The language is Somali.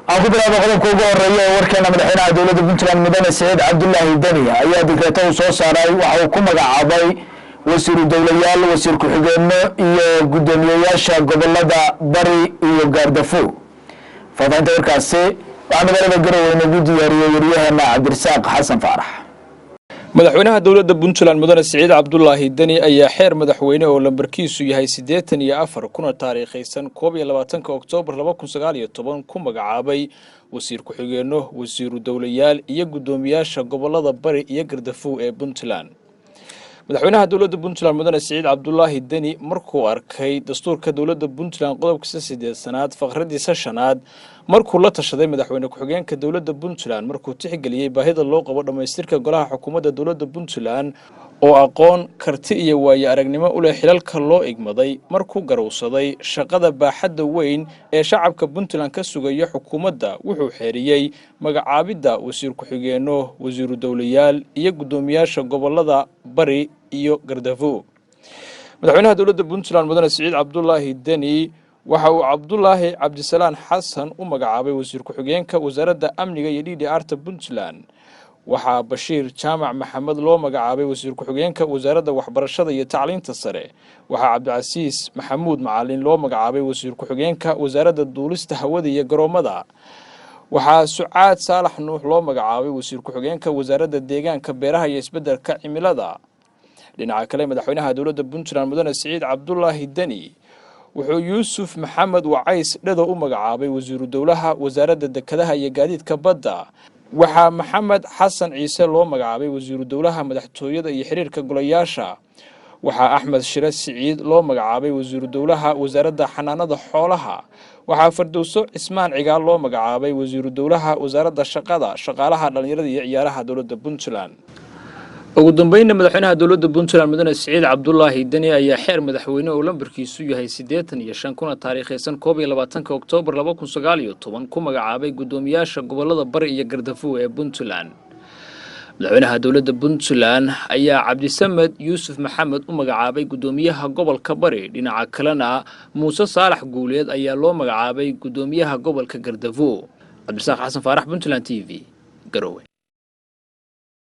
أخو بلا بقولك كوجو الرئيس وركنا مدحنا دولة بنتلان مدن سعيد عبد الله الدنيا أيها ذكرته وصوص راي وحكم عباي وسير الدوليال وسير كحجان إيو قدامياشا قبل لدى بري إيو قاردفو فضانت وركاسي وعمل لنا قروا ونبيدي يريها مع عبد الرزاق حسن فارح madaxweynaha dawladda Puntland mudane Saciid Cabdullaahi Dani ayaa xeer madaxweyne oo lambarkiisu yahay 84 kuna taariikhaysan 22 Oktoobar 2019 ku magacaabay wasiir ku-xigeenno wasiiru dawlayaal iyo gudoomiyaasha gobolada bari iyo gardafuw ee Puntland madaxweynaha dawladda Puntland mudane Saciid Cabdullaahi Dani markuu arkay dastuurka dawladda Puntland qodobkiisa 8aad faqradiisa 5aad markuu la tashaday madaxweyne ku-xigeenka dawladda Puntland markuu tixgeliyay baahida loo qabo dhameystirka golaha xukuumadda dawladda Puntland oo aqoon karti iyo waayo aragnimo u leh xilalka loo igmaday markuu garowsaday shaqada baaxadda weyn ee shacabka Puntland ka sugaya xukuumadda wuxuu xeeriyay magacaabida wasiir ku-xigeenno wasiiru dawlayaal iyo gudoomiyaasha gobolada bari iyo gardafuw madaxweynaha dawladda Puntland mudane Saciid Cabdullaahi Dani waxa uu Cabdullaahi Cabdisalaan Xasan u magacaabay wasiir ku-xigeenka wasaaradda amniga iyo DDR-ta Puntland waxa Bashiir Jaamac Maxamed loo magacaabay wasiir ku-xigeenka wasaaradda waxbarashada iyo tacliinta sare waxa Cabdicasiis Maxamuud Macalin loo magacaabay wasiir ku-xigeenka wasaaradda duulista hawada iyo garoomada waxa Sucaad Saalax Nuux loo magacaabay wasiir ku-xigeenka wasaaradda deegaanka beeraha iyo isbeddelka cimilada dhinaca kale madaxweynaha dawladda Puntland mudane Saciid Cabdullaahi Dani wuxuu Yuusuf Maxamed Wacays dhado u magacaabay wasiiru dawlaha wasaaradda dekedaha iyo gaadiidka badda waxa Maxamed Xasan Ciise loo magacaabay wasiiru dawlaha madaxtooyada iyo xiriirka golayaasha waxa Axmed Shire Siciid loo magacaabay wasiiru dawlaha wasaaradda xanaanada xoolaha waxa Fardowso Cismaan Cigaal loo magacaabay wasiiru dawlaha wasaaradda shaqada shaqaalaha dhalinyarada iyo ciyaaraha dawladda Puntland ugu dambeynna madaxweynaha dawladda Puntland mudane Saciid Cabdullaahi Dani ayaa xeer madaxweyne oo lambarkiisu yahay 85 kuna taariikhaysan 22 Oktoobar 2019 ku magacaabay gudoomiyaasha gobolada bari iyo gardafuw ee Puntland madaxweynaha dawladda Puntland ayaa Cabdisamed Yuusuf Maxamed u magacaabay gudoomiyaha gobolka bari dhinaca kalena Muuse Saalax Guuleed ayaa loo magacaabay gudoomiyaha gobolka gardafuw Cabdi Rasaaq Xasan Faarax Puntland TV Garowe